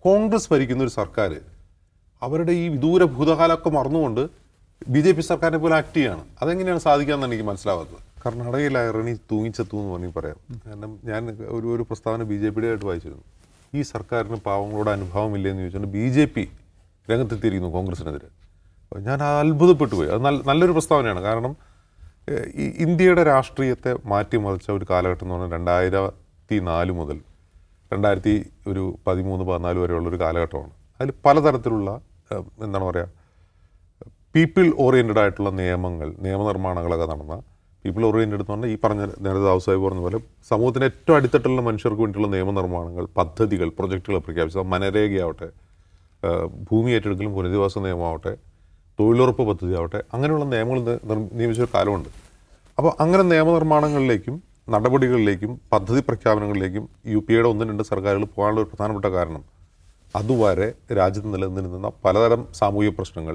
കോൺഗ്രസ് ഭരിക്കുന്ന ഒരു സർക്കാർ അവരുടെ ഈ വിദൂര ഭൂതകാലമൊക്കെ മറന്നുകൊണ്ട് BJP സർക്കാരിനെ പോലെ ആക്ട് ചെയ്യാണ്. അതെങ്ങനെയാണ് സാധിക്കാമെന്നാണ് എനിക്ക് മനസ്സിലാവാത്തത്. കർണാടകയിൽ ഇറങ്ങി തൂങ്ങിച്ചെത്തു എന്ന് വേണമെങ്കിൽ പറയാം. കാരണം ഞാൻ ഒരു പ്രസ്താവന BJPയുടെ ആയിട്ട് വായിച്ചിരുന്നു. ഈ സർക്കാരിന് പാവങ്ങളോട് അനുഭവമില്ലെന്ന് ചോദിച്ചുകൊണ്ട് BJP രംഗത്തെത്തിയിരിക്കുന്നു കോൺഗ്രസിനെതിരെ. ഞാൻ അത്ഭുതപ്പെട്ടു പോയി. അത് നല്ലൊരു പ്രസ്താവനയാണ്. കാരണം ഈ ഇന്ത്യയുടെ രാഷ്ട്രീയത്തെ മാറ്റിമറിച്ച ഒരു കാലഘട്ടം എന്ന് പറഞ്ഞാൽ 2004 മുതൽ 2013-14 വരെയുള്ളൊരു കാലഘട്ടമാണ്. അതിൽ പലതരത്തിലുള്ള എന്താണ് പറയുക, പീപ്പിൾ ഓറിയൻറ്റഡ് ആയിട്ടുള്ള നിയമനിർമ്മാണങ്ങളൊക്കെ നടന്ന പീപ്പിൾ ഓറിയൻറ്റഡ് എന്ന് പറഞ്ഞാൽ ഈ പറഞ്ഞ നേരത്തെ ദാവസാഹിബ് പറഞ്ഞ പോലെ സമൂഹത്തിൻ്റെ ഏറ്റവും അടിത്തട്ടുള്ള മനുഷ്യർക്ക് വേണ്ടിയിട്ടുള്ള നിയമനിർമ്മാണങ്ങൾ, പദ്ധതികൾ, പ്രൊജക്റ്റുകൾ പ്രഖ്യാപിച്ചത് മനരേഖയാവട്ടെ, ഭൂമി ഏറ്റെടുക്കലും പുനരധിവാസ നിയമമാവട്ടെ, തൊഴിലുറപ്പ് പദ്ധതി ആവട്ടെ, അങ്ങനെയുള്ള നിയമങ്ങൾ നിയമിച്ചൊരു കാലമുണ്ട്. അപ്പോൾ അങ്ങനെ നിയമനിർമ്മാണങ്ങളിലേക്കും നടപടികളിലേക്കും പദ്ധതി പ്രഖ്യാപനങ്ങളിലേക്കും UPAയുടെ 1-2 സർക്കാരുകൾ പോകാനുള്ള ഒരു പ്രധാനപ്പെട്ട കാരണം അതുവരെ രാജ്യത്ത് നിലനിന്നിരുന്ന പലതരം സാമൂഹിക പ്രശ്നങ്ങൾ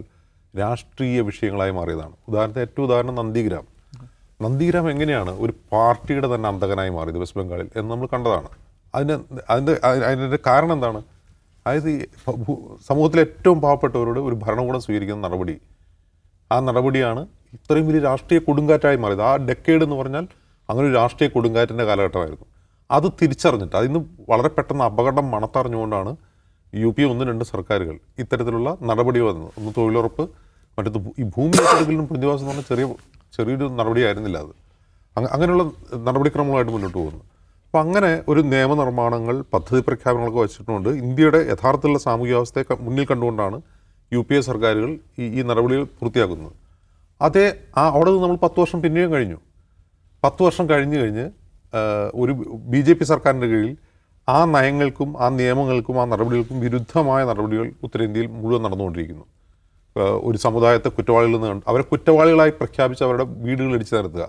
രാഷ്ട്രീയ വിഷയങ്ങളായി മാറിയതാണ്. ഏറ്റവും ഉദാഹരണം നന്ദിഗ്രാം എങ്ങനെയാണ് ഒരു പാർട്ടിയുടെ തന്നെ അന്തകനായി മാറിയത് വെസ്റ്റ് ബംഗാളിൽ എന്ന് നമ്മൾ കണ്ടതാണ്. അതിൻ്റെ കാരണം എന്താണ്? അതായത് സമൂഹത്തിലെ ഏറ്റവും പാവപ്പെട്ടവരോട് ഒരു ഭരണകൂടം സ്വീകരിക്കുന്ന നടപടി, ആ നടപടിയാണ് ഇത്രയും വലിയ രാഷ്ട്രീയ കൊടുങ്കാറ്റായി മാറിയത്. ആ ഡെക്കേഡ് എന്ന് പറഞ്ഞാൽ അങ്ങനെ ഒരു രാഷ്ട്രീയ കൊടുങ്കാറ്റിൻ്റെ കാലഘട്ടമായിരുന്നു. അത് തിരിച്ചറിഞ്ഞിട്ട് അതിന് വളരെ പെട്ടെന്ന് അപകടം മണത്തറിഞ്ഞുകൊണ്ടാണ് UP 1-2 സർക്കാരുകൾ ഇത്തരത്തിലുള്ള നടപടി വന്നത്. ഒന്ന് തൊഴിലുറപ്പ്, മറ്റത് ഈ ഭൂമി ഏറ്റെടുക്കലിനും പ്രതിവാസം എന്ന് പറഞ്ഞാൽ ചെറിയൊരു നടപടിയായിരുന്നില്ല. അത് അങ്ങനെയുള്ള നടപടിക്രമങ്ങളായിട്ട് മുന്നോട്ട് പോകുന്നു. അപ്പോൾ അങ്ങനെ ഒരു നിയമനിർമ്മാണങ്ങൾ, പദ്ധതി പ്രഖ്യാപനങ്ങളൊക്കെ വെച്ചിട്ടുണ്ട്. ഇന്ത്യയുടെ യഥാർത്ഥത്തിലുള്ള സാമൂഹിക അവസ്ഥയെ മുന്നിൽ കണ്ടുകൊണ്ടാണ് UPA സർക്കാരുകൾ ഈ നടപടികൾ പൂർത്തിയാക്കുന്നത്. അവിടെ നിന്ന് നമ്മൾ 10 വർഷം പിന്നെയും കഴിഞ്ഞു. 10 വർഷം കഴിഞ്ഞ് ഒരു BJP സർക്കാരിൻ്റെ കീഴിൽ ആ നയങ്ങൾക്കും ആ നിയമങ്ങൾക്കും ആ നടപടികൾക്കും വിരുദ്ധമായ നടപടികൾ ഉത്തരേന്ത്യയിൽ മുഴുവൻ നടന്നുകൊണ്ടിരിക്കുന്നു. ഒരു സമുദായത്തെ കുറ്റവാളികളിൽ നിന്ന് അവരെ കുറ്റവാളികളായി പ്രഖ്യാപിച്ച് അവരുടെ വീടുകൾ ഇടിച്ചു നിരത്തുക.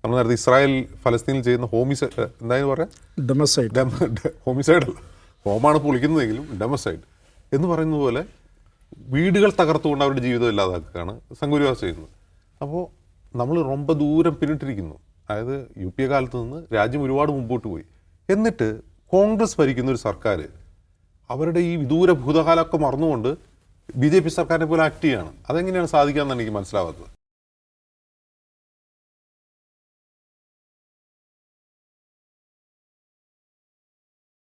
നമ്മൾ നേരത്തെ ഇസ്രായേൽ ഫലസ്തീനിൽ ചെയ്യുന്ന എന്തായെന്ന് പറയാം, ഹോമിസൈഡ് അല്ല, ഹോമാണ് പൊളിക്കുന്നതെങ്കിലും ഡെമസൈഡ് എന്ന് പറയുന്നത് പോലെ വീടുകൾ തകർത്തുകൊണ്ട് അവരുടെ ജീവിതം ഇല്ലാതാക്കുകയാണ് സംഘപരിവാർ ചെയ്യുന്നത്. അപ്പോൾ നമ്മൾ ரொம்ப ദൂരം പിന്നിട്ടിരിക്കുന്നു. അതായത് UPA കാലത്ത് നിന്ന് രാജ്യം ഒരുപാട് മുമ്പോട്ട് പോയി. എന്നിട്ട് കോൺഗ്രസ് ഭരിക്കുന്ന ഒരു സർക്കാർ അവരുടെ ഈ വിദൂര ഭൂതകാലമൊക്കെ മറന്നുകൊണ്ട് BJP സർക്കാരിനെ പോലെ ആക്ട് ചെയ്യാണ്. അതെങ്ങനെയാണ് സാധിക്കാമെന്നാണ് എനിക്ക് മനസ്സിലാവാത്തത്.